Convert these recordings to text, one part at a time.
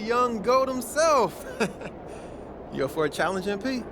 young goat himself. You up for a challenge, MP?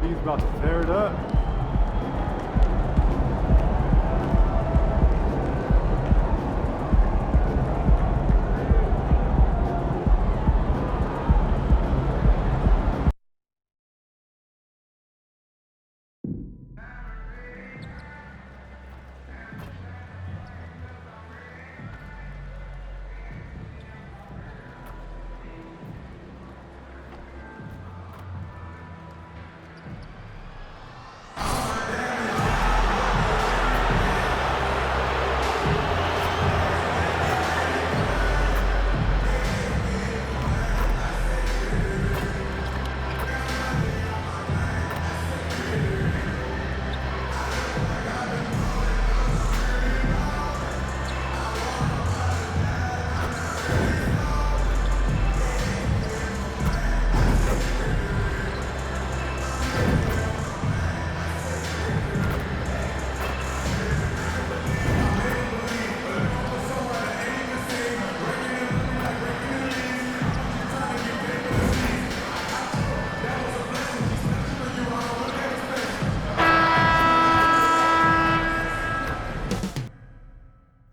He's about to tear it up.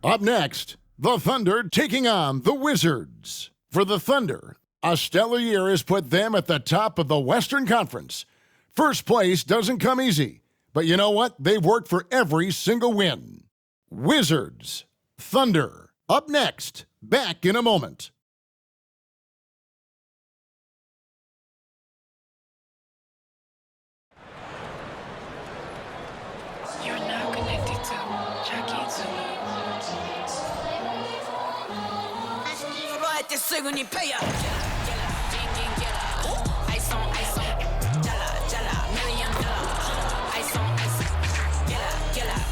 Up next, the Thunder taking on the Wizards. For the Thunder, a stellar year has put them at the top of the Western Conference. First place doesn't come easy, but you know what? They've worked for every single win. Wizards, Thunder, up next. Back in a moment. You're now connected to Jackie Zulu. 수근이 paya. Ice on, jala, jala, $1 million. Ice on, gala,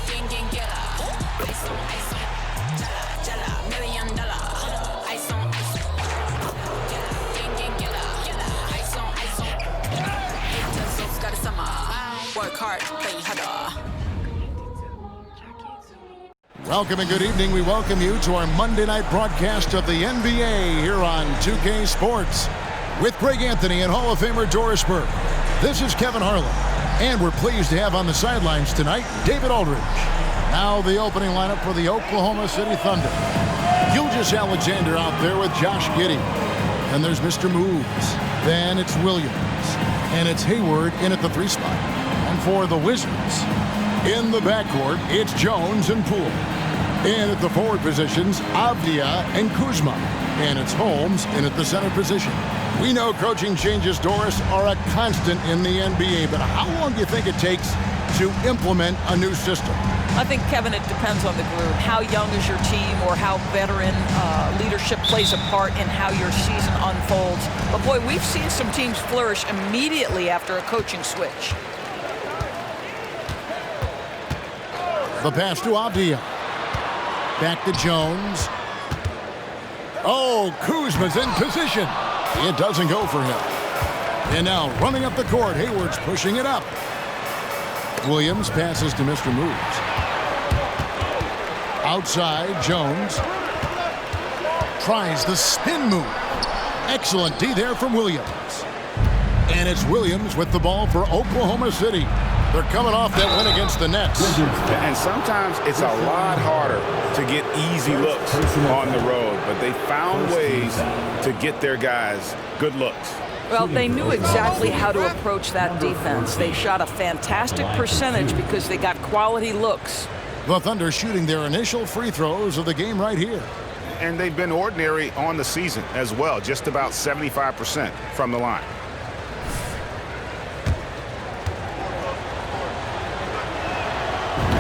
gang, gala. Ice on, jala, $1 million. Ice on, gala, gang, gala. Ice on. Hit the soul's got a summer. Work hard, play harder. Welcome and good evening. We welcome you to our Monday night broadcast of the NBA here on 2K Sports with Greg Anthony and Hall of Famer Doris Burke. This is Kevin Harlan, and we're pleased to have on the sidelines tonight David Aldridge. Now the opening lineup for the Oklahoma City Thunder. Gilgeous Alexander out there with Josh Giddey. And there's Mr. Moves. Then it's Williams. And it's Hayward in at the 3 spot. And for the Wizards, in the backcourt, it's Jones and Poole. And at the forward positions, Avdia and Kuzma. And it's Holmes in at the center position. We know coaching changes, Doris, are a constant in the NBA, but how long do you think it takes to implement a new system? I think, Kevin, it depends on the group. How young is your team, or how veteran leadership plays a part in how your season unfolds. But boy, we've seen some teams flourish immediately after a coaching switch. The pass to Avdia. Back to Jones. Oh, Kuzma's in position. It doesn't go for him. And now running up the court, Hayward's pushing it up. Williams passes to Mr. Moves. Outside, Jones tries the spin move. Excellent D there from Williams. And it's Williams with the ball for Oklahoma City. They're coming off that win against the Nets. And sometimes it's a lot harder to get easy looks on the road, but they found ways to get their guys good looks. Well, they knew exactly how to approach that defense. They shot a fantastic percentage because they got quality looks. The Thunder shooting their initial free throws of the game right here. And they've been ordinary on the season as well, just about 75% from the line.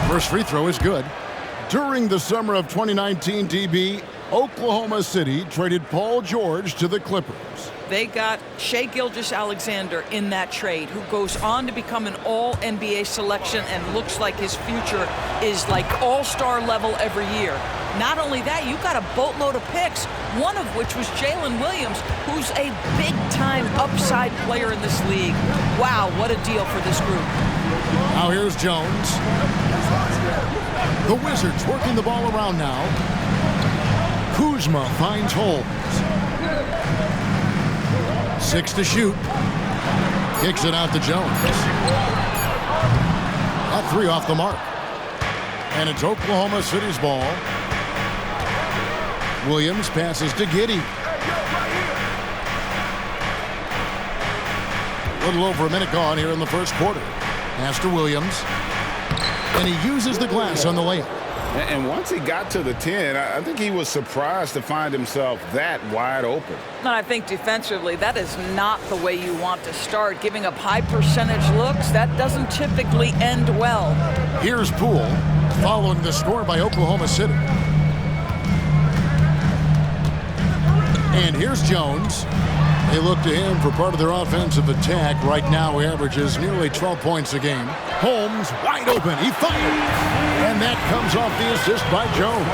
First free throw is good. During the summer of 2019, DB, Oklahoma City traded Paul George to the Clippers. They got Shai Gilgeous-Alexander in that trade, who goes on to become an all-NBA selection and looks like his future is like all-star level every year. Not only that, you got a boatload of picks, one of which was Jalen Williams, who's a big-time upside player in this league. Wow, what a deal for this group. Now here's Jones. The Wizards working the ball around now. Kuzma finds Holmes. 6 to shoot. Kicks it out to Jones. got 3 off the mark. And it's Oklahoma City's ball. Williams passes to Giddey. A little over a minute gone here in the first quarter. Pass to Williams. And he uses the glass on the layup. And once he got to the 10, I think he was surprised to find himself that wide open. And I think defensively, that is not the way you want to start. Giving up high percentage looks, that doesn't typically end well. Here's Poole following the score by Oklahoma City. And here's Jones. They look to him for part of their offensive attack. Right now, he averages nearly 12 points a game. Holmes wide open. He fired. And that comes off the assist by Jones.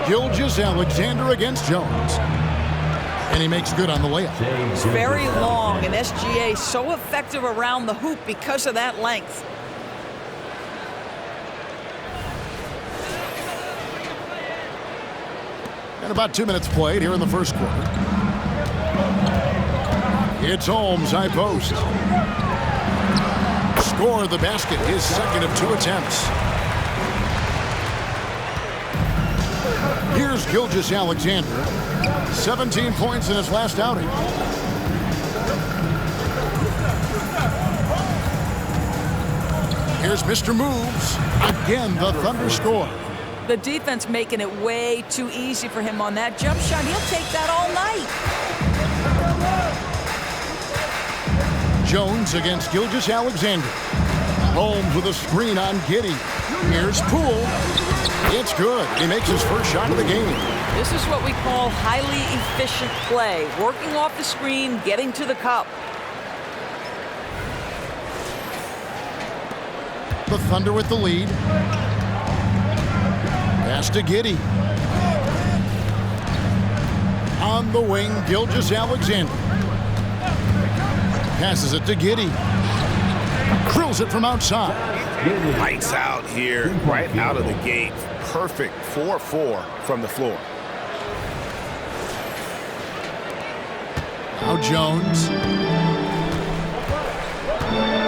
Gilgeous-Alexander against Jones. And he makes good on the layup. It's very long, and SGA so effective around the hoop because of that length. And about 2 minutes played here in the first quarter. It's Holmes, high post. Score the basket, his second of 2 attempts. Here's Gilgeous-Alexander. 17 points in his last outing. Here's Mr. Moves. Again, the Thunder score. The defense making it way too easy for him on that jump shot. He'll take that all night. Jones against Gilgeous-Alexander. Holmes with a screen on Giddey. Here's Poole. It's good. He makes his first shot of the game. This is what we call highly efficient play. Working off the screen, getting to the cup. The Thunder with the lead. Pass to Giddey. On the wing, Gilgeous-Alexander. Passes it to Giddey. Drills it from outside. Lights out here, right out of the gate. Perfect 4-4 from the floor. Now Jones.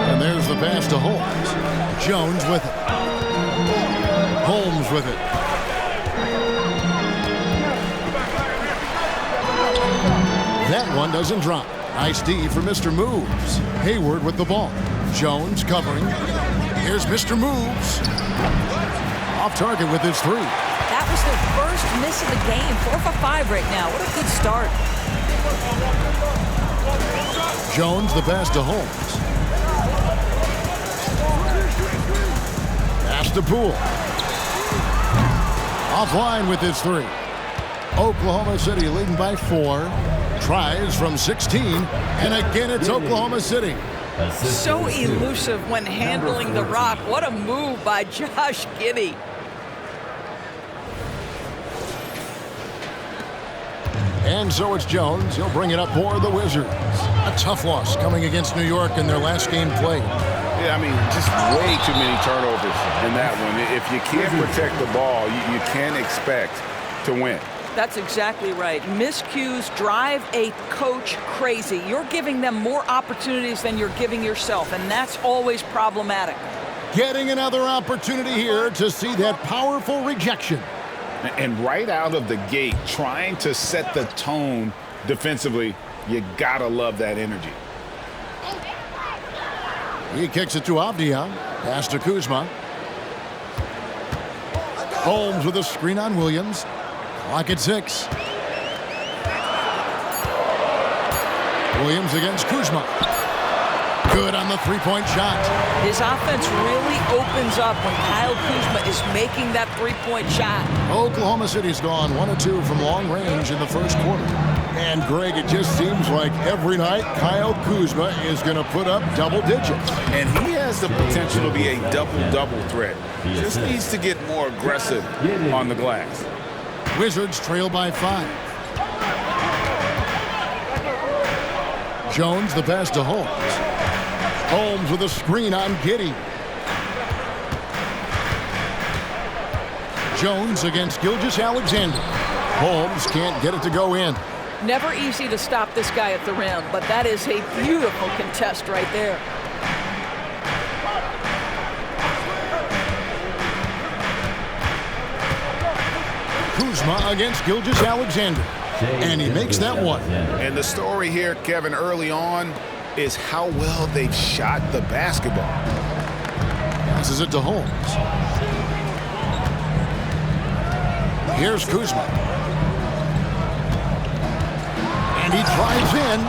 And there's the pass to Holmes. Jones with it. Holmes with it. That one doesn't drop. Nice D for Mr. Moves. Hayward with the ball. Jones covering. Here's Mr. Moves. Off target with his 3. That was their first miss of the game. 4 for 5 right now. What a good start. Jones the pass to Holmes. Pass to Poole. Offline with his 3. Oklahoma City leading by 4. Tries from 16. And again, it's Oklahoma City. So elusive when handling the rock. What a move by Josh Giddey. And so it's Jones. He'll bring it up for the Wizards. A tough loss coming against New York in their last game played. Yeah, I mean, just way too many turnovers in that one. If you can't protect the ball, you can't expect to win. That's exactly right. Miscues drive a coach crazy. You're giving them more opportunities than you're giving yourself, and that's always problematic. Getting another opportunity here to see that powerful rejection. And right out of the gate, trying to set the tone defensively, you gotta love that energy. He kicks it to Avdia. Pass to Kuzma. Holmes with a screen on Williams. Clock at 6. Williams against Kuzma. Good on the 3-point shot. His offense really opens up when Kyle Kuzma is making that 3-point shot. Oklahoma City's gone 1 of 2 from long range in the first quarter. And Greg, it just seems like every night Kyle Kuzma is going to put up double digits. And he has the potential to be a double-double threat. Just needs to get more aggressive on the glass. Wizards trail by 5. Jones the pass to Holmes. Holmes with a screen on Giddey. Jones against Gilgeous-Alexander. Holmes can't get it to go in. Never easy to stop this guy at the rim, but that is a beautiful contest right there. Kuzma against Gilgeous-Alexander. And he makes that one. And the story here, Kevin, early on is how well they've shot the basketball. Passes it to Holmes. Here's Kuzma. And he drives in.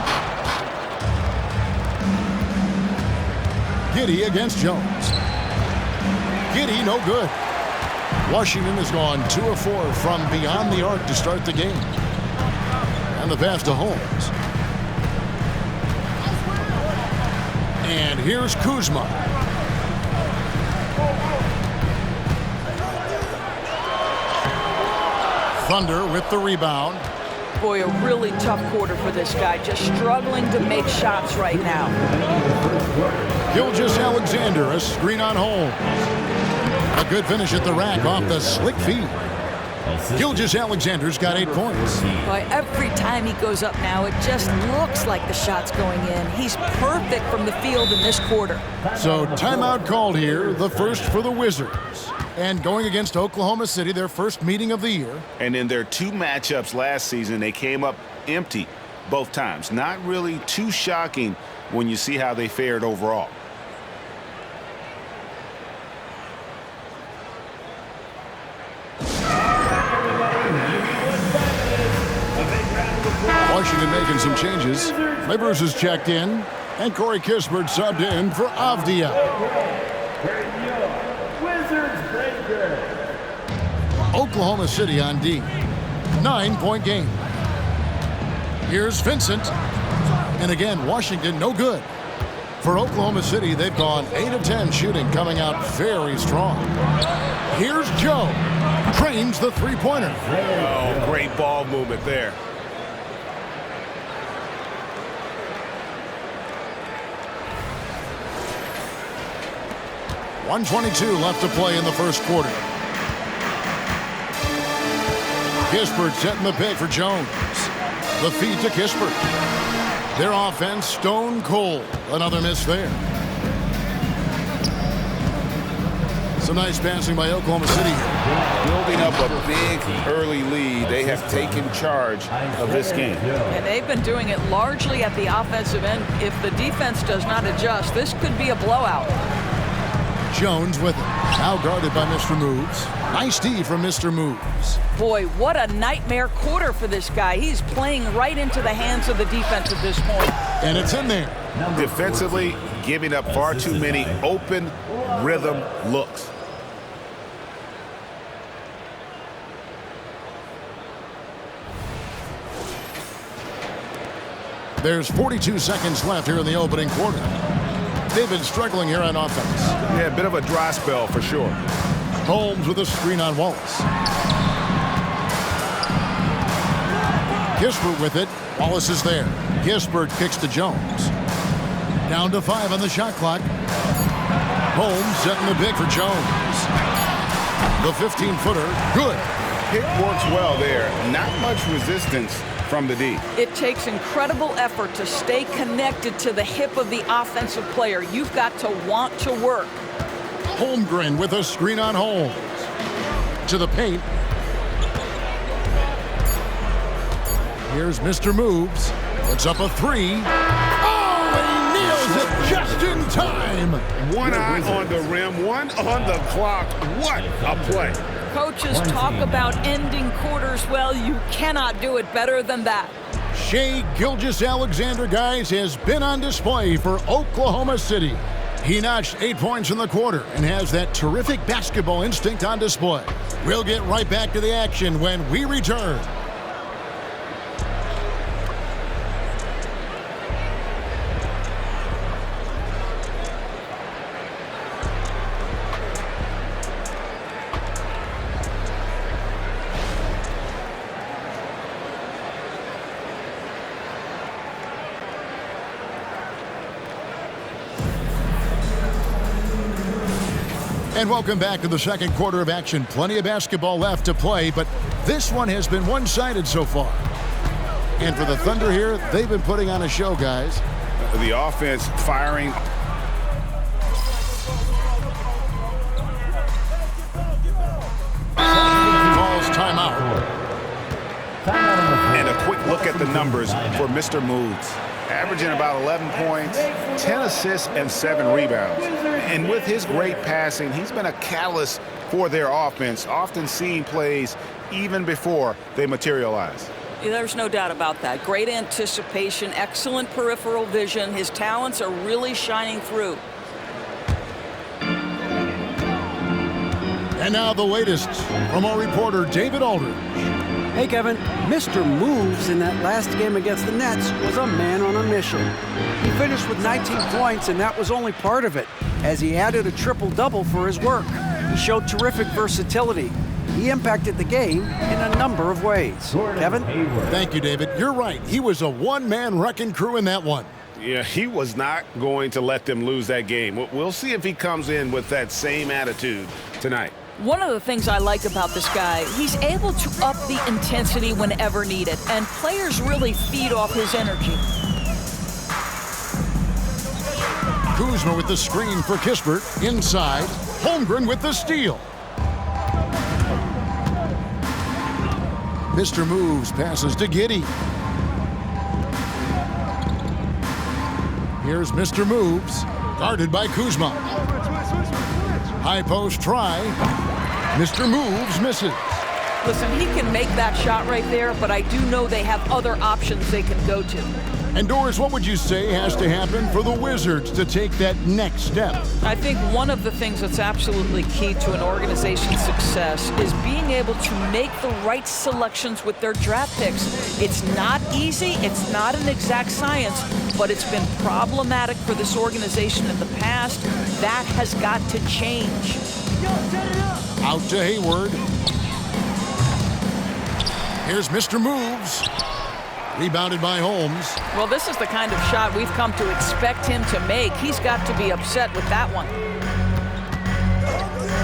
Giddey against Jones. Giddey, no good. Washington has gone 2 of 4 from beyond the arc to start the game. And the pass to Holmes. And here's Kuzma. Thunder with the rebound. Boy, a really tough quarter for this guy. Just struggling to make shots right now. Gilgeous-Alexander, a screen on Holmes. A good finish at the rack off the slick feed. Gilgeous-Alexander's got 8 points. Boy, every time he goes up now, it just looks like the shot's going in. He's perfect from the field in this quarter. So timeout called here, the first for the Wizards. And going against Oklahoma City, their first meeting of the year. And in their 2 matchups last season, they came up empty both times. Not really too shocking when you see how they fared overall. Washington making some changes. Livers is checked in, and Corey Kispert subbed in for Avdia. Oklahoma City on D. 9-point game. Here's Vincent. And again, Washington no good. For Oklahoma City, they've gone 8 of 10 shooting, coming out very strong. Here's Joe. Trains the three-pointer. Oh, great ball movement there. .122 left to play in the first quarter. Kispert setting the pick for Jones. The feed to Kispert. Their offense stone cold. Another miss there. Some nice passing by Oklahoma City here. Building up a big early lead. They have taken charge of this game. And they've been doing it largely at the offensive end. If the defense does not adjust, this could be a blowout. Jones with it. Now guarded by Mr. Moves. Nice D from Mr. Moves. Boy, what a nightmare quarter for this guy. He's playing right into the hands of the defense at this point. And it's in there. Defensively, giving up far too many open rhythm looks. There's 42 seconds left here in the opening quarter. They've been struggling here on offense. Yeah, a bit of a dry spell for sure. Holmes with a screen on Wallace. Kispert with it. Wallace is there. Kispert kicks to Jones. Down to 5 on the shot clock. Holmes setting the pick for Jones. The 15-footer, good. Pick works well there. Not much resistance from the D. It takes incredible effort to stay connected to the hip of the offensive player. You've got to want to work. Holmgren with a screen on Holmes. To the paint. Here's Mr. Moves. Puts up a 3. Oh, and he nails it just in time. One eye on the rim, one on the clock. What a play. Coaches talk about ending quarters. Well, you cannot do it better than that. Shai Gilgeous-Alexander, guys, has been on display for Oklahoma City. He notched 8 points in the quarter and has that terrific basketball instinct on display. We'll get right back to the action when we return. And welcome back to the second quarter of action. Plenty of basketball left to play, but this one has been one-sided so far. And for the Thunder here, they've been putting on a show, guys. The offense firing. Calls timeout. And a quick look at the numbers for Mr. Moves. Averaging about 11 points, 10 assists, and 7 rebounds. And with his great passing, he's been a catalyst for their offense, often seeing plays even before they materialize. There's no doubt about that. Great anticipation, excellent peripheral vision. His talents are really shining through. And now the latest from our reporter, David Aldridge. Hey, Kevin, Mr. Moves in that last game against the Nets was a man on a mission. He finished with 19 points, and that was only part of it, as he added a triple-double for his work. He showed terrific versatility. He impacted the game in a number of ways. Kevin? Thank you, David. You're right. He was a one-man wrecking crew in that one. Yeah, he was not going to let them lose that game. We'll see if he comes in with that same attitude tonight. One of the things I like about this guy, he's able to up the intensity whenever needed, and players really feed off his energy. Kuzma with the screen for Kispert. Inside, Holmgren with the steal. Mr. Moves passes to Giddey. Here's Mr. Moves, guarded by Kuzma. High post try. Mr. Moves misses. Listen, he can make that shot right there, but I do know they have other options they can go to. And Doris, what would you say has to happen for the Wizards to take that next step? I think one of the things that's absolutely key to an organization's success is being able to make the right selections with their draft picks. It's not easy, it's not an exact science, but it's been problematic for this organization in the past. That has got to change. Out to Hayward. Here's Mr. Moves. Rebounded by Holmes. Well, this is the kind of shot we've come to expect him to make. He's got to be upset with that one.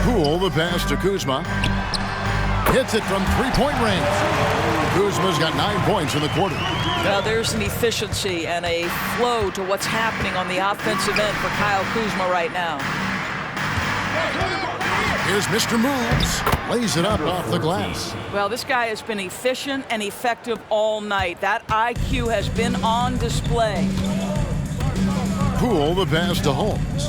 Poole, the pass to Kuzma. Hits it from three-point range. Kuzma's got 9 points in the quarter. Now there's an efficiency and a flow to what's happening on the offensive end for Kyle Kuzma right now. Here's Mr. Moves. Lays it up off the glass. Well, this guy has been efficient and effective all night. That IQ has been on display. Poole, the pass to Holmes.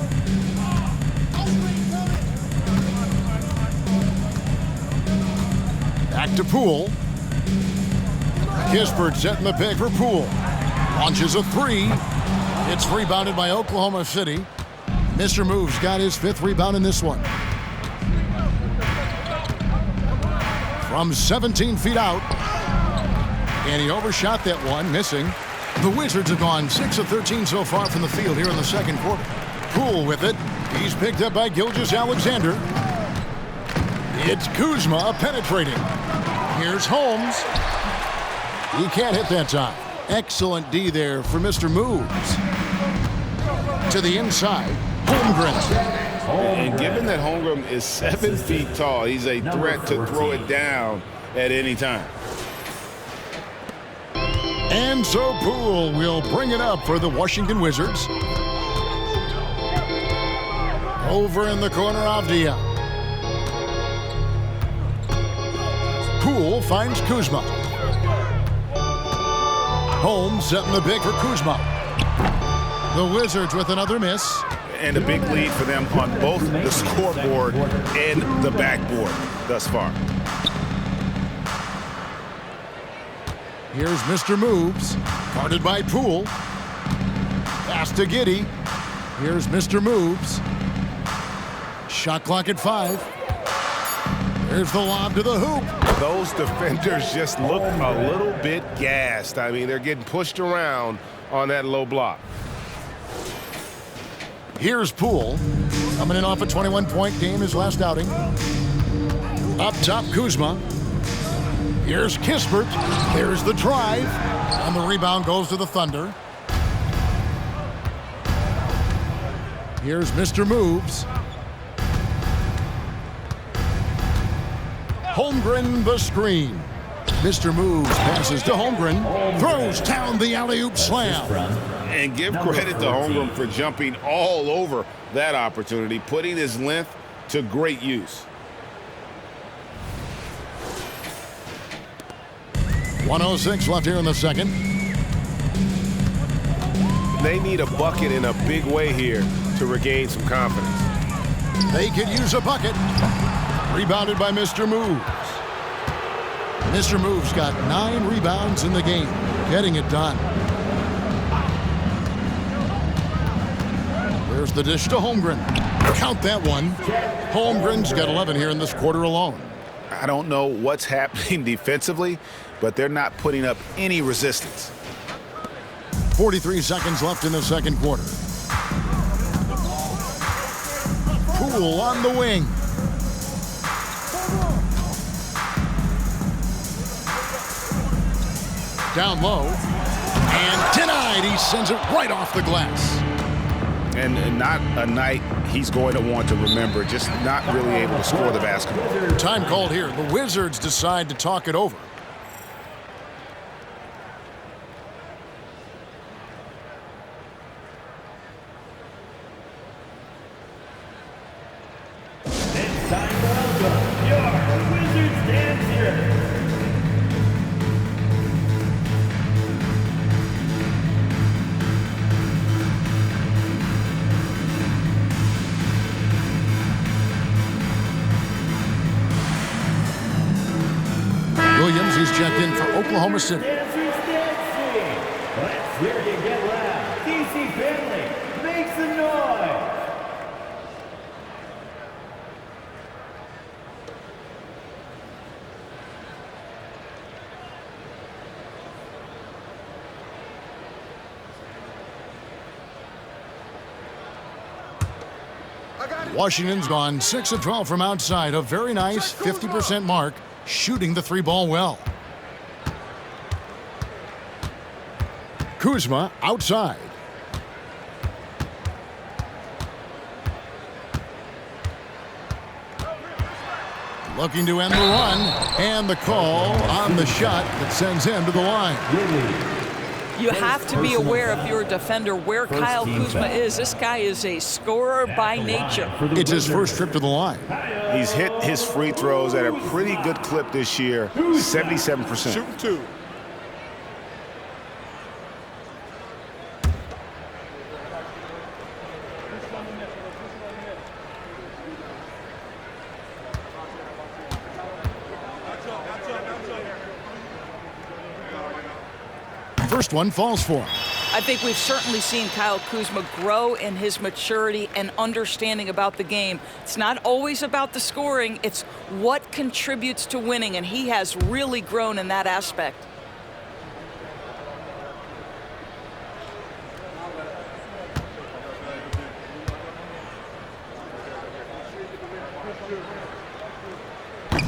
Back to Poole. Kispert setting the pick for Poole. Launches a three. It's rebounded by Oklahoma City. Mr. Moves got his 5th rebound in this one. From 17 feet out. And he overshot that one, missing. The Wizards have gone 6 of 13 so far from the field here in the second quarter. Poole with it. He's picked up by Gilgeous-Alexander. It's Kuzma penetrating. Here's Holmes. He can't hit that time. Excellent D there for Mr. Moves. To the inside, Holmgren. And given that Holmgren is 7 feet tall, he's a threat to throw it down at any time. And so Poole will bring it up for the Washington Wizards. Over in the corner, Avdia. Poole finds Kuzma. Holmes setting the pick for Kuzma. The Wizards with another miss. And a big lead for them on both the scoreboard and the backboard thus far. Here's Mr. Moves, guarded by Poole. Pass to Giddey. Here's Mr. Moves. Shot clock at 5. Here's the lob to the hoop. Those defenders just look a little bit gassed. I mean, they're getting pushed around on that low block. Here's Poole, coming in off a 21-point game his last outing. Up top, Kuzma. Here's Kispert. There's the drive. And the rebound goes to the Thunder. Here's Mr. Moves. Holmgren the screen. Mr. Moves passes to Holmgren, throws down the alley-oop slam. And give credit to Holmgren for jumping all over that opportunity, putting his length to great use. 1:06 left here in the second. They need a bucket in a big way here to regain some confidence. They could use a bucket. Rebounded by Mr. Moves. Mr. Moves got 9 rebounds in the game, getting it done. There's the dish to Holmgren. Count that one. Holmgren's got 11 here in this quarter alone. I don't know what's happening defensively, but they're not putting up any resistance. 43 seconds left in the second quarter. Poole on the wing. Down low. And denied. He sends it right off the glass. And not a night he's going to want to remember, just not really able to score the basketball. Time called here. The Wizards decide to talk it over. It's time to welcome your Wizards dancer. Williams, he's checked in for Oklahoma City. Dancers dancing. Let's hear you get loud. DC family, make some noise. Washington's gone 6 of 12 from outside. A very nice 50% mark, shooting the 3-ball well. Kuzma outside. Looking to end the run, and the call on the shot that sends him to the line. You have to be aware, if you're a defender, where Kyle Kuzma is. This guy is a scorer by nature. It's his first trip to the line. He's hit his free throws at a pretty good clip this year, 77%. Shooting 2. First one falls for him. I think we've certainly seen Kyle Kuzma grow in his maturity and understanding about the game. It's not always about the scoring, it's what contributes to winning, and he has really grown in that aspect.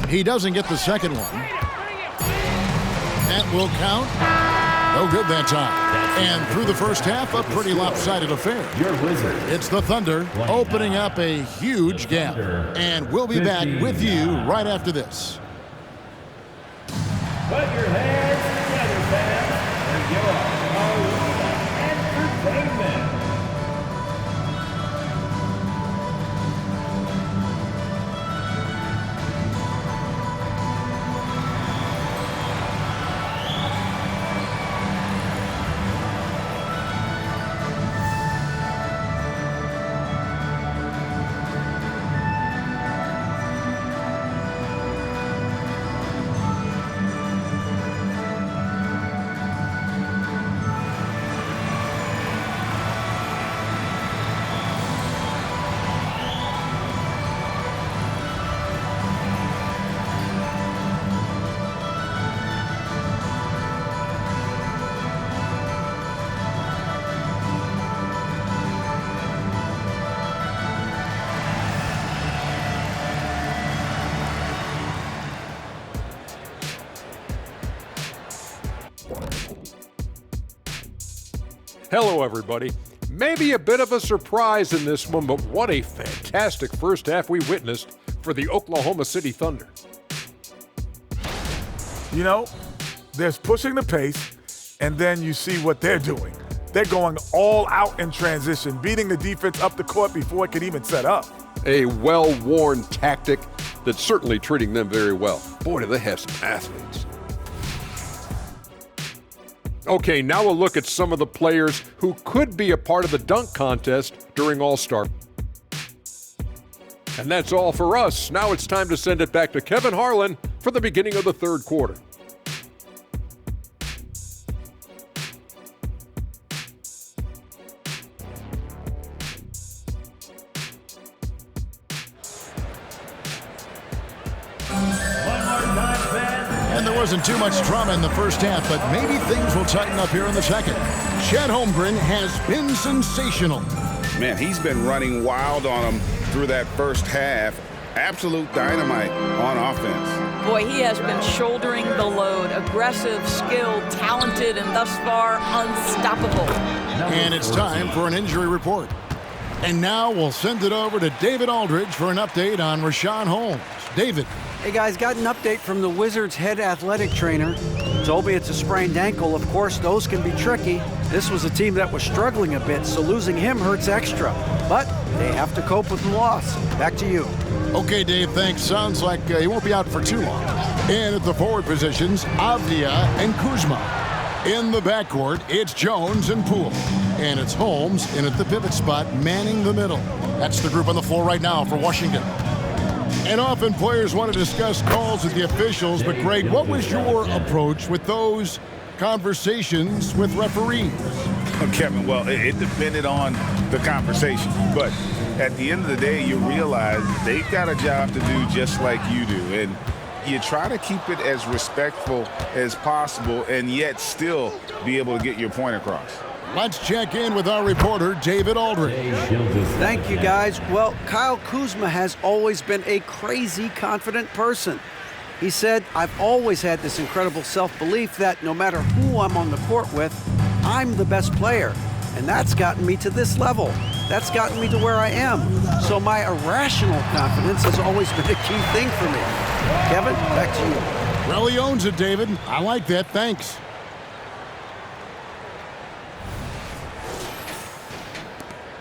He doesn't get the second one. That will count. No good that time. And through the first half, a pretty lopsided affair. It's the Thunder opening up a huge gap. And we'll be back with you right after this. Put your hands together, fans, for your Arena Entertainment. Hello, everybody. Maybe a bit of a surprise in this one, but what a fantastic first half we witnessed for the Oklahoma City Thunder. You know, there's pushing the pace, and then you see what they're doing. They're going all out in transition, beating the defense up the court before it could even set up. A well-worn tactic that's certainly treating them very well. Boy, do they have some athletes. Okay, now we'll look at some of the players who could be a part of the dunk contest during All-Star. And that's all for us. Now it's time to send it back to Kevin Harlan for the beginning of the third quarter. And there wasn't too much drama in the first half, but maybe things will tighten up here in the second. Chet Holmgren has been sensational. Man, he's been running wild on him through that first half. Absolute dynamite on offense. Boy, he has been shouldering the load. Aggressive, skilled, talented, and thus far unstoppable. And it's time for an injury report. And now we'll send it over to David Aldridge for an update on Richaun Holmes. David. Hey guys, got an update from the Wizards head athletic trainer. Told me it's a sprained ankle. Of course, those can be tricky. This was a team that was struggling a bit, so losing him hurts extra. But they have to cope with the loss. Back to you. Okay, Dave, thanks. Sounds like he won't be out for too long. And at the forward positions, Avdia and Kuzma. In the backcourt, it's Jones and Poole. And it's Holmes in at the pivot spot, manning the middle. That's the group on the floor right now for Washington. And often players want to discuss calls with the officials, but Greg, what was your approach with those conversations with referees? Kevin, well, it depended on the conversation. But at the end of the day, you realize they've got a job to do just like you do. And you try to keep it as respectful as possible and yet still be able to get your point across. Let's check in with our reporter, David Aldridge. Thank you, guys. Well, Kyle Kuzma has always been a crazy confident person. He said, I've always had this incredible self-belief that no matter who I'm on the court with, I'm the best player. And that's gotten me to this level. That's gotten me to where I am. So my irrational confidence has always been a key thing for me. Kevin, back to you. Well, he owns it, David. I like that. Thanks.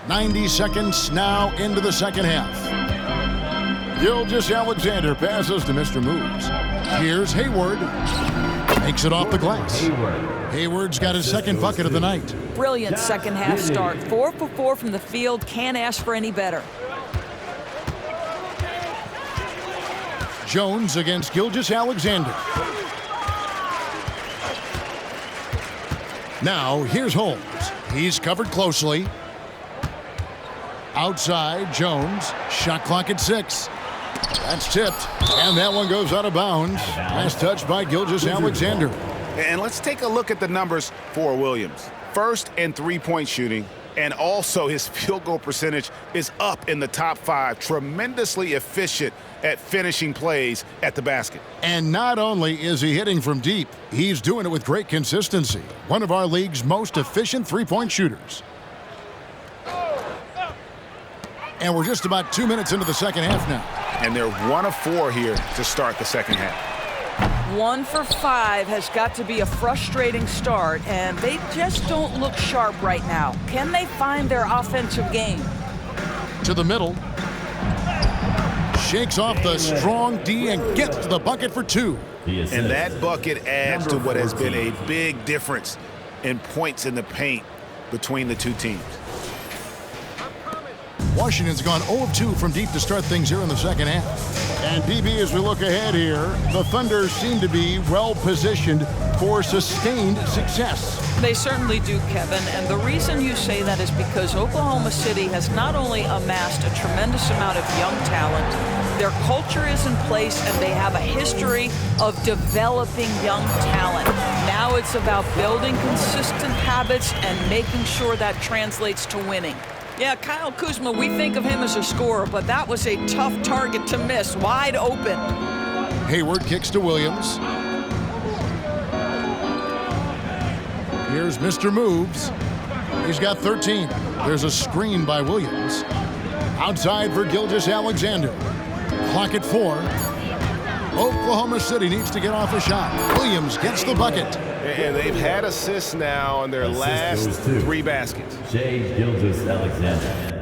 "90 seconds now into the second half. Gilgeous-Alexander passes to Mr. Moves. Here's Hayward. Makes it off the glass. Hayward's got his second bucket of the night. Brilliant second half start. 4 for 4 from the field. Can't ask for any better. Jones against Gilgeous-Alexander. Now, here's Holmes. He's covered closely. Outside, Jones. Shot clock at 6. That's tipped. And that one goes out of bounds. Last touch by Gilgeous-Alexander. And let's take a look at the numbers for Williams. First in three-point shooting, and also his field goal percentage is up in the top 5. Tremendously efficient at finishing plays at the basket. And not only is he hitting from deep, he's doing it with great consistency. One of our league's most efficient three-point shooters. And we're just about 2 minutes into the second half now. And they're 1 of 4 here to start the second half. 1 for 5 has got to be a frustrating start, and they just don't look sharp right now. Can they find their offensive game? To the middle. Shakes off the strong D and gets to the bucket for 2. And that bucket adds to what has been a big difference in points in the paint between the two teams. Washington's gone 0 of 2 from deep to start things here in the second half. And BB, as we look ahead here, the Thunder seem to be well positioned for sustained success. They certainly do, Kevin, and the reason you say that is because Oklahoma City has not only amassed a tremendous amount of young talent, their culture is in place and they have a history of developing young talent. Now it's about building consistent habits and making sure that translates to winning. Yeah, Kyle Kuzma, we think of him as a scorer, but that was a tough target to miss, wide open. Hayward kicks to Williams. Here's Mr. Moves. He's got 13. There's a screen by Williams. Outside for Gilgeous-Alexander. Clock at 4. Oklahoma City needs to get off a shot. Williams gets the bucket. And they've had assists now on their last 3 baskets. Shai Gilgeous-Alexander.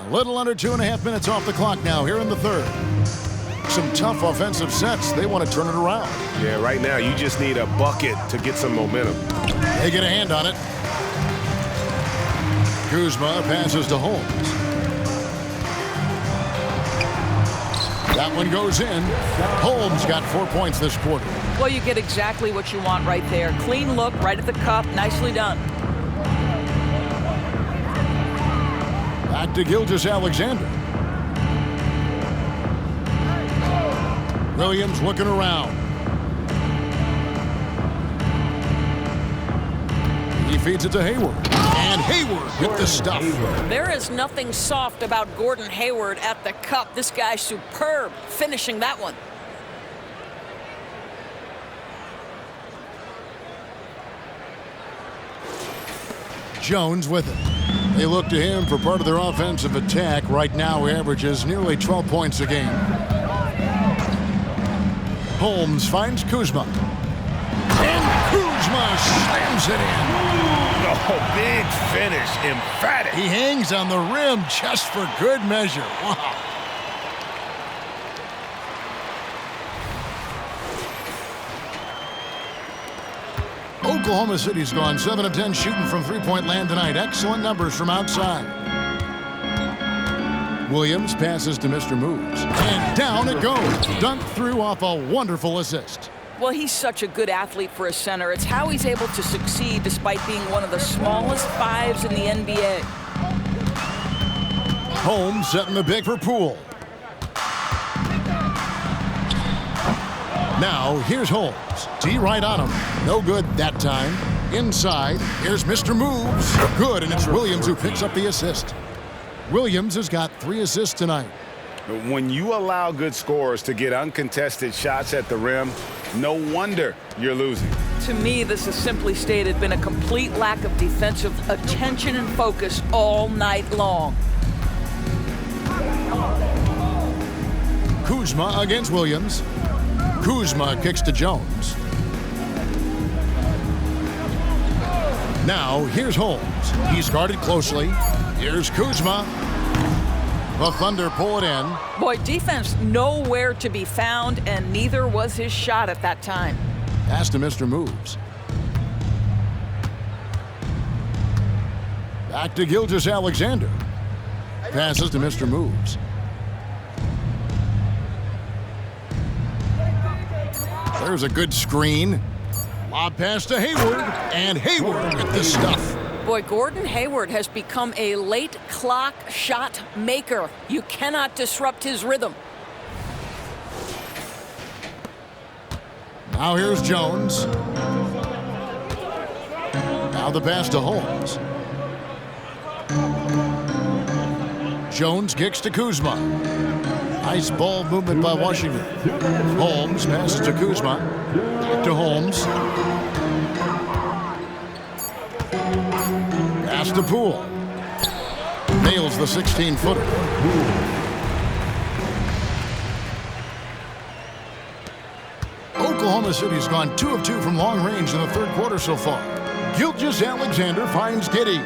A little under 2.5 minutes off the clock now here in the third. Some tough offensive sets. They want to turn it around. Yeah, right now you just need a bucket to get some momentum. They get a hand on it. Kuzma passes to Holmes. That one goes in. Holmes got 4 points this quarter. Well, you get exactly what you want right there. Clean look, right at the cup. Nicely done. Back to Gilgeous-Alexander. Williams looking around. He feeds it to Hayward. And Hayward with the stuff. There is nothing soft about Gordon Hayward at the cup. This guy's superb finishing that one. Jones with it. They look to him for part of their offensive attack. Right now, he averages nearly 12 points a game. Holmes finds Kuzma. And Kuzma slams it in. Oh, big finish. Emphatic. He hangs on the rim just for good measure. Wow. Oklahoma City's gone 7 of 10 shooting from three-point land tonight. Excellent numbers from outside. Williams passes to Mr. Moves. And down it goes. Dunked through off a wonderful assist. Well, he's such a good athlete for a center. It's how he's able to succeed despite being one of the smallest 5s in the NBA. Holmes setting the big for Poole. Now, here's Holmes. T right on him. No good that time. Inside, here's Mr. Moves. Good, and it's Williams who picks up the assist. Williams has got 3 assists tonight. When you allow good scorers to get uncontested shots at the rim, no wonder you're losing. To me, this has simply stated been a complete lack of defensive attention and focus all night long. Kuzma against Williams. Kuzma kicks to Jones. Now, here's Holmes. He's guarded closely. Here's Kuzma. The Thunder pull it in. Boy, defense nowhere to be found, and neither was his shot at that time. Pass to Mr. Moves. Back to Gilgeous-Alexander. Passes to Mr. Moves. There's a good screen. Lob pass to Hayward, and Hayward with the stuff. Boy, Gordon Hayward has become a late clock shot maker. You cannot disrupt his rhythm. Now here's Jones. Now the pass to Holmes. Jones kicks to Kuzma. Nice ball movement by Washington. Holmes passes to Kuzma. Back to Holmes. Pass to Poole. Nails the 16-footer. Oklahoma City's gone 2 of 2 from long range in the third quarter so far. Gilgeous-Alexander finds Giddey.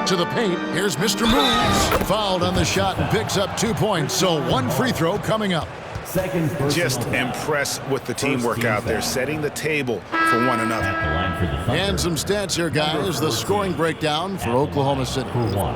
To the paint, here's Mr. Moves. Fouled on the shot and picks up 2 points, so 1 free throw coming up. Just impressed with the teamwork out there, setting the table for one another. And some stats here, guys. The scoring breakdown for Oklahoma City.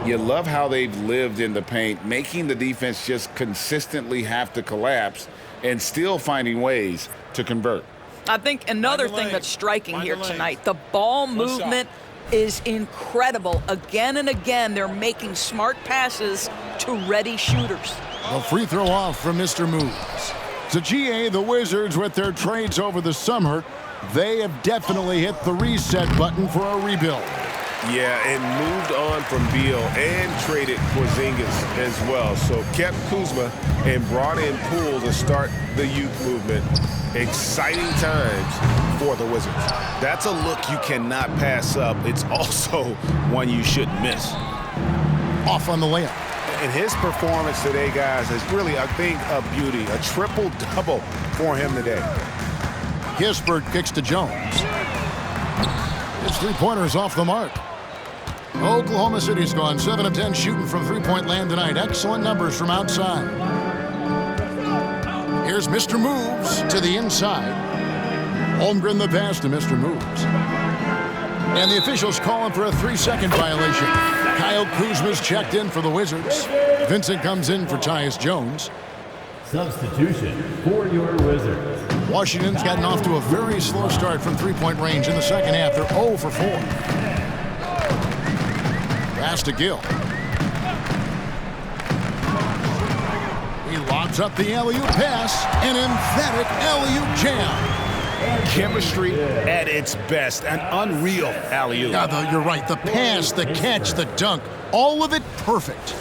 You love how they've lived in the paint, making the defense just consistently have to collapse and still finding ways to convert. I think another thing that's striking here tonight, the ball movement is incredible. Again and again, they're making smart passes to ready shooters. A free throw off from Mr. Moves. To GA, the Wizards, with their trades over the summer, they have definitely hit the reset button for a rebuild. Yeah, and moved on from Beal and traded Porzingis as well. So kept Kuzma and brought in Poole to start the youth movement. Exciting times for the Wizards. That's a look you cannot pass up. It's also one you shouldn't miss. Off on the layup. And his performance today, guys, is really a thing of beauty. A triple-double for him today. Kispert kicks to Jones. His three-pointer is off the mark. Oklahoma City's gone 7 of 10 shooting from three-point land tonight. Excellent numbers from outside. Here's Mr. Moves to the inside. Holmgren the pass to Mr. Moves. And the officials calling for a 3-second violation. Kyle Kuzma's checked in for the Wizards. Vincent comes in for Tyus Jones. Substitution for your Wizards. Washington's gotten off to a very slow start from three-point range in the second half. They're 0 for 4. Pass to Gill. He lobs up the alley-oop pass. An emphatic alley-oop jam. Chemistry at its best. An unreal alley-oop. Yeah, you're right. The pass, the catch, the dunk. All of it perfect.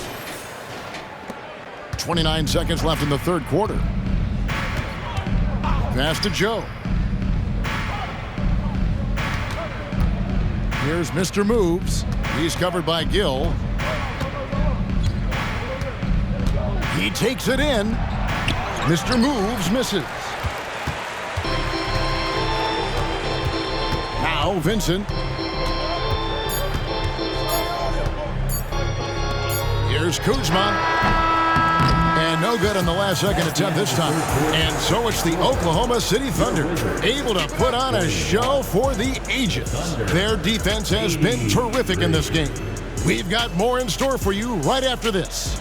29 seconds left in the third quarter. Pass to Joe. Here's Mr. Moves. He's covered by Gill. He takes it in. Mr. Moves misses. Now Vincent. Here's Kuzma. And no good on the last second attempt this time. And so it's the Oklahoma City Thunder, able to put on a show for the ages. Their defense has been terrific in this game. We've got more in store for you right after this.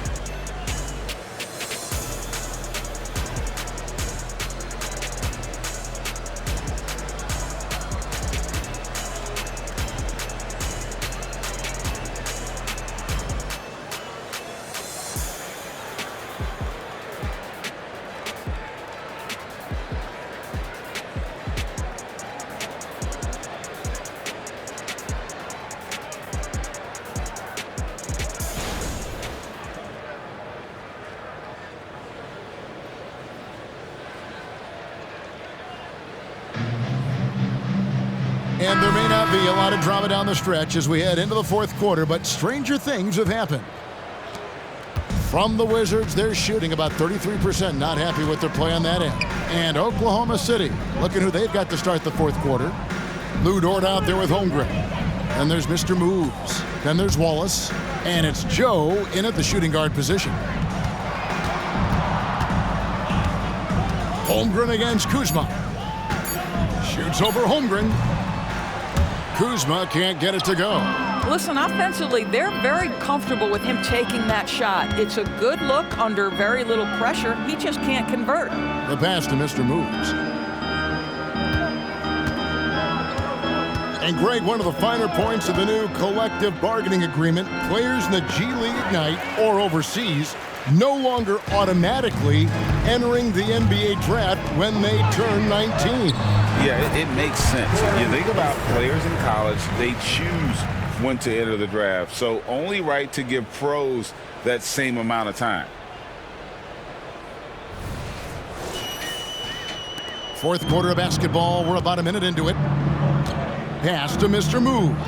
And there may not be a lot of drama down the stretch as we head into the fourth quarter, but stranger things have happened. From the Wizards, they're shooting about 33%, not happy with their play on that end. And Oklahoma City, looking who they've got to start the fourth quarter. Lou Dort out there with Holmgren. Then there's Mr. Moves. Then there's Wallace. And it's Joe in at the shooting guard position. Holmgren against Kuzma. Shoots over Holmgren. Kuzma can't get it to go. Listen, offensively, they're very comfortable with him taking that shot. It's a good look under very little pressure. He just can't convert. The pass to Mr. Moves. And Greg, one of the finer points of the new collective bargaining agreement, players in the G League Ignite or overseas no longer automatically entering the NBA draft when they turn 19. Yeah, it makes sense. You think about players in college, they choose when to enter the draft. So only right to give pros that same amount of time. Fourth quarter of basketball. We're about a minute into it. Pass to Mr. Moves.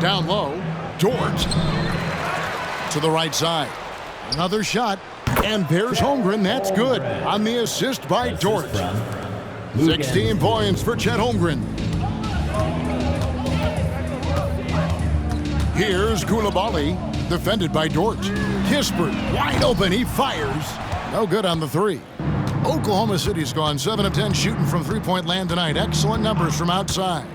Down low. Dort. To the right side. Another shot. And there's Holmgren. That's good. On the assist by Dort. 16 points for Chet Holmgren. Here's Coulibaly, defended by Dort. Kispert, wide open, he fires. No good on the three. Oklahoma City's gone 7 of 10 shooting from three-point land tonight. Excellent numbers from outside.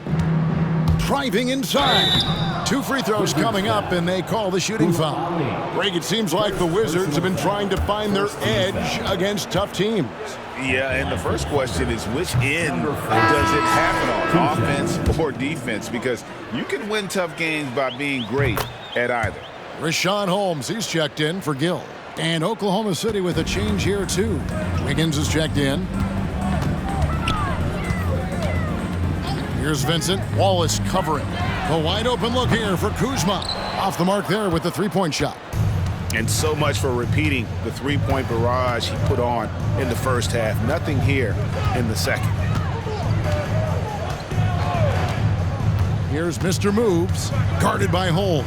Driving inside. 2 free throws coming up, and they call the shooting foul. Greg, it seems like the Wizards have been trying to find their edge against tough teams. Yeah, and the first question is which end does it happen on, offense or defense? Because you can win tough games by being great at either. Richaun Holmes, he's checked in for Gill. And Oklahoma City with a change here, too. Wiggins is checked in. Here's Vincent. Wallace covering. A wide open look here for Kuzma. Off the mark there with the three-point shot. And so much for repeating the three-point barrage he put on in the first half. Nothing here in the second. Here's Mr. Moves, guarded by Holmes.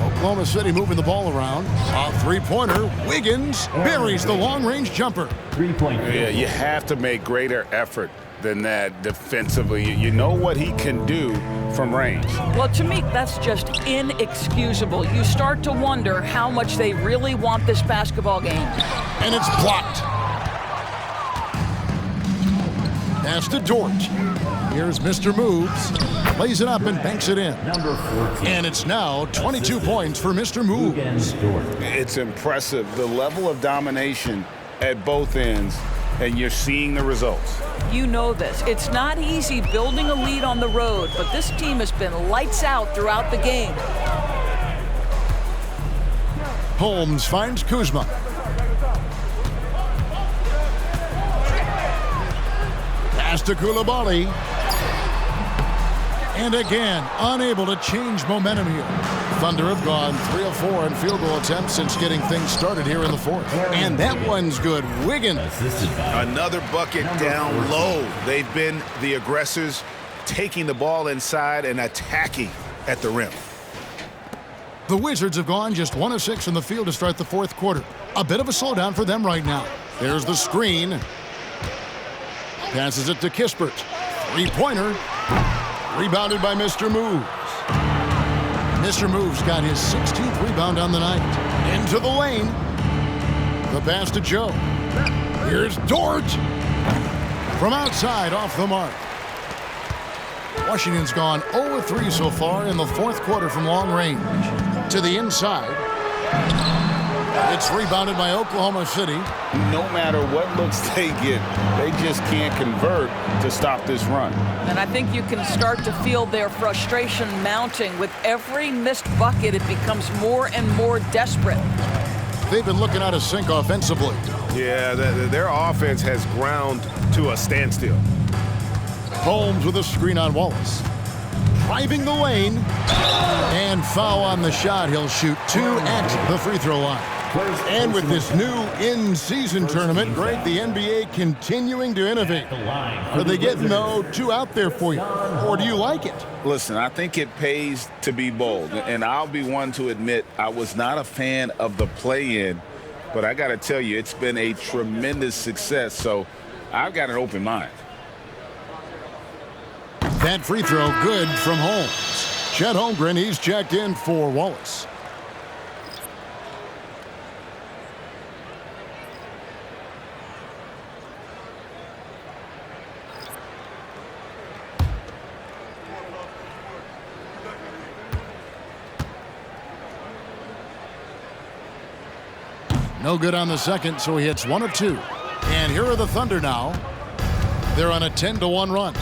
Oklahoma City moving the ball around. A three-pointer. Wiggins buries the long-range jumper. Three-point. Yeah, you have to make greater effort than that defensively. You know what he can do from range. Well, to me, that's just inexcusable. You start to wonder how much they really want this basketball game. And it's blocked. Pass to Dort. Here's Mr. Moves. Lays it up and banks it in. Number 14. And it's now 22 points for Mr. Moves. It's impressive, the level of domination at both ends, and you're seeing the results. You know this. It's not easy building a lead on the road, but this team has been lights out throughout the game. Holmes finds Kuzma. Pass to Coulibaly. And again, unable to change momentum here. Thunder have gone 3 of 4 in field goal attempts since getting things started here in the fourth. And that one's good. Wiggins. Another bucket down low. They've been the aggressors, taking the ball inside and attacking at the rim. The Wizards have gone just 1 of 6 in the field to start the fourth quarter. A bit of a slowdown for them right now. There's the screen. Passes it to Kispert. Three-pointer. Rebounded by Mr. Moves. Mr. Moves got his 16th rebound on the night. Into the lane. The pass to Joe. Here's Dort. From outside, off the mark. Washington's gone 0 of 3 so far in the fourth quarter from long range. To the inside. It's rebounded by Oklahoma City. No matter what looks they get, they just can't convert to stop this run. And I think you can start to feel their frustration mounting. With every missed bucket, it becomes more and more desperate. They've been looking out of sync offensively. Yeah, their offense has ground to a standstill. Holmes with a screen on Wallace. Driving the lane. And foul on the shot. He'll shoot 2 at the free throw line. And with this new in-season tournament, Greg, the NBA continuing to innovate. Are they getting, though, 2 out there for you? Or do you like it? Listen, I think it pays to be bold. And I'll be one to admit I was not a fan of the play-in. But I got to tell you, it's been a tremendous success. So I've got an open mind. That free throw good from Holmes. Chet Holmgren, he's checked in for Wallace. No good on the second, so he hits 1 of 2. And here are the Thunder now. They're on a 10-1 run.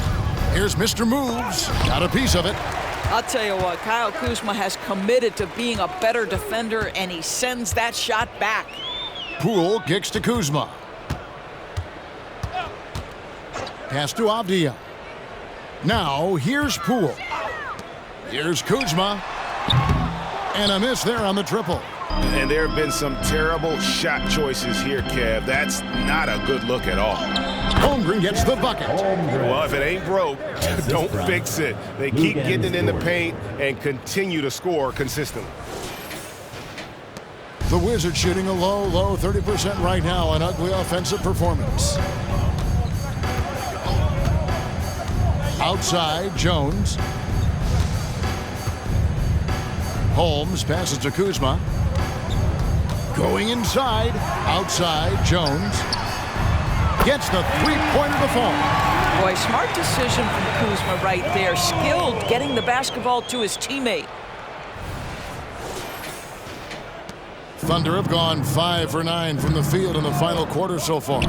Here's Mr. Moves. Got a piece of it. I'll tell you what, Kyle Kuzma has committed to being a better defender, and he sends that shot back. Poole kicks to Kuzma. Pass to Avdia. Now, here's Poole. Here's Kuzma. And a miss there on the triple. And there have been some terrible shot choices here, Kev. That's not a good look at all. Holmgren gets the bucket. Well, if it ain't broke, don't fix it. They keep getting it in the paint and continue to score consistently. The Wizards shooting a low 30% right now. An ugly offensive performance. Outside, Jones. Holmes passes to Kuzma. Going inside, outside, Jones. Gets the three-pointer to fall. Boy, smart decision from Kuzma right there. Skilled getting the basketball to his teammate. Thunder have gone 5 for 9 from the field in the final quarter so far.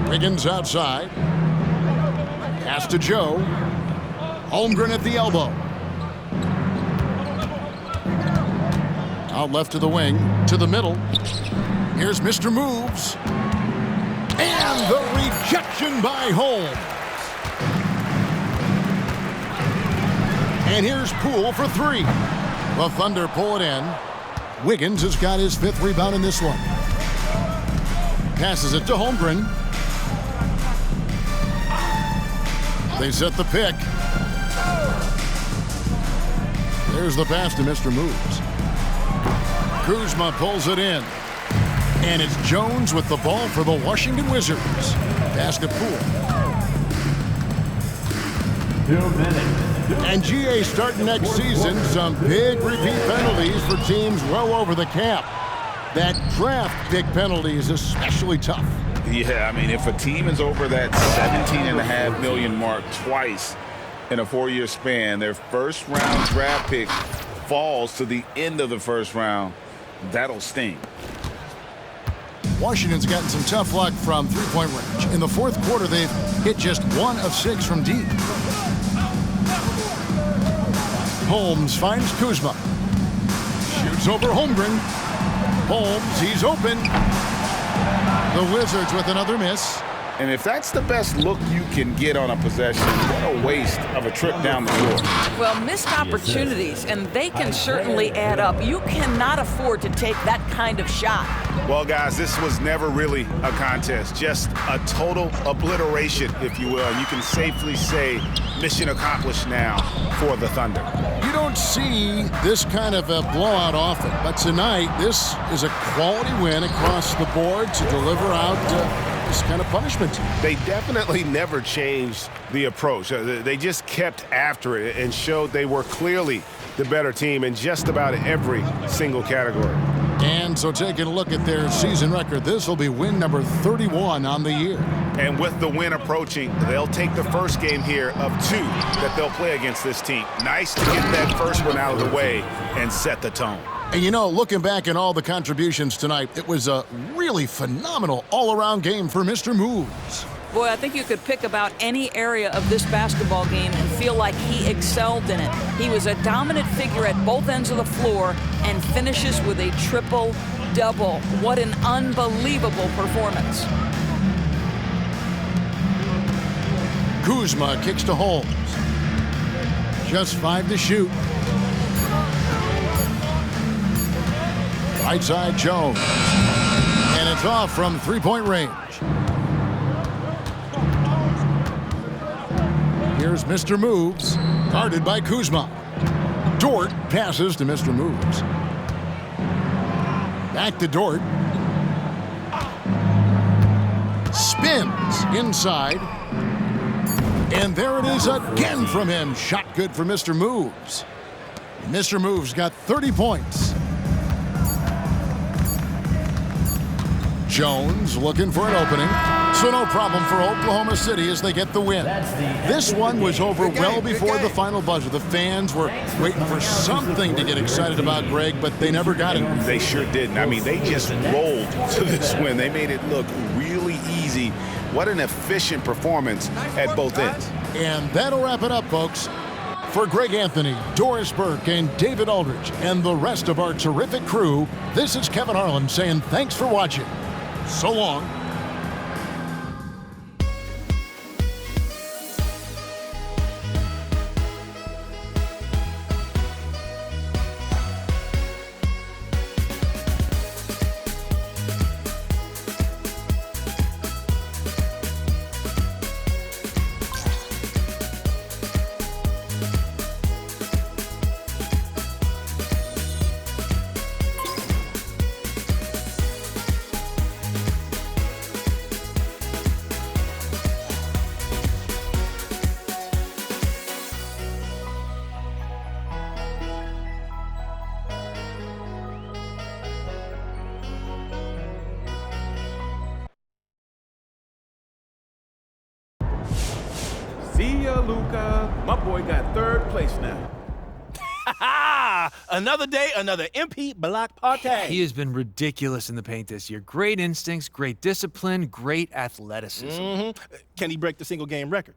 Wiggins outside. Pass to Joe. Holmgren at the elbow. Out left to the wing, to the middle. Here's Mr. Moves. And the rejection by Holmes. And here's Poole for three. The Thunder pull it in. Wiggins has got his 5th rebound in this one. Passes it to Holmgren. They set the pick. There's the pass to Mr. Moves. Kuzma pulls it in. And it's Jones with the ball for the Washington Wizards. Pass to Poole. 2 minutes. And GA starting next season, some big repeat penalties for teams well over the cap. That draft pick penalty is especially tough. Yeah, I mean, if a team is over that $17.5 million mark twice in a 4-year span, their first-round draft pick falls to the end of the first round, that'll sting. Washington's gotten some tough luck from three-point range. In the fourth quarter, they've hit just 1 of 6 from deep. Holmes finds Kuzma. Shoots over Holmgren. Holmes, he's open. The Wizards with another miss. And if that's the best look you can get on a possession, what a waste of a trip down the floor. Well, missed opportunities, and they can certainly add up. You cannot afford to take that kind of shot. Well, guys, this was never really a contest, just a total obliteration, if you will. You can safely say mission accomplished now for the Thunder. You don't see this kind of a blowout often, but tonight this is a quality win across the board to deliver out this kind of punishment. They definitely never changed the approach. They just kept after it and showed they were clearly the better team in just about every single category. And so taking a look at their season record, this will be win number 31 on the year. And with the win approaching, they'll take the first game here of 2 that they'll play against this team. Nice to get that first one out of the way and set the tone. And you know, looking back at all the contributions tonight, it was a really phenomenal all-around game for Mr. Moves. Boy, I think you could pick about any area of this basketball game and feel like he excelled in it. He was a dominant figure at both ends of the floor and finishes with a triple-double. What an unbelievable performance. Kuzma kicks to Holmes. Just 5 to shoot. Right side Jones. And it's off from three-point range. Here's Mr. Moves, guarded by Kuzma. Dort passes to Mr. Moves. Back to Dort. Spins inside. And there it is again from him. Shot good for Mr. Moves. Mr. Moves got 30 points. Jones looking for an opening. So no problem for Oklahoma City as they get the win. This one was over well before the final buzzer. The fans were waiting for something to get excited about, Greg, but they never got it. They sure didn't. I mean, they just rolled to this win. They made it look really easy. What an efficient performance at both ends. And that'll wrap it up, folks. For Greg Anthony, Doris Burke, and David Aldridge, and the rest of our terrific crew, this is Kevin Harlan saying thanks for watching. So long. See ya, Luka. My boy got 3rd place now. Another day, another MP block party. He has been ridiculous in the paint this year. Great instincts, great discipline, great athleticism. Can he break the single game record?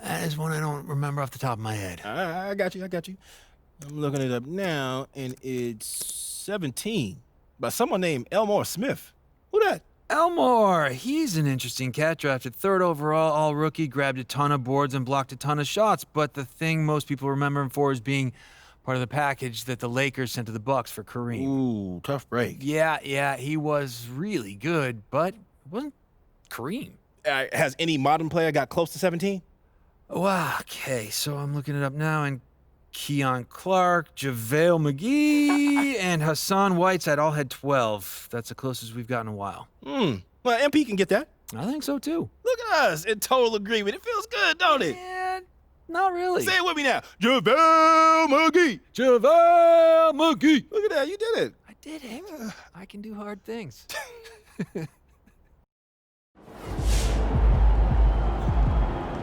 That is one I don't remember off the top of my head. I got you. I'm looking it up now, and it's 17 by someone named Elmore Smith. Who that? Elmore, he's an interesting cat. Drafted 3rd overall, all rookie, grabbed a ton of boards and blocked a ton of shots. But the thing most people remember him for is being part of the package that the Lakers sent to the Bucks for Kareem. Ooh, tough break. Yeah, he was really good, but it wasn't Kareem. Has any modern player got close to 17? Wow, okay, so I'm looking it up now, and Keon Clark, JaVale McGee, and Hassan Whiteside all had 12. That's the closest we've gotten in a while. Well, MP can get that. I think so, too. Look at us in total agreement. It feels good, don't it? Yeah, not really. Say it with me now. JaVale McGee. JaVale McGee. Look at that. You did it. I did it. I can do hard things.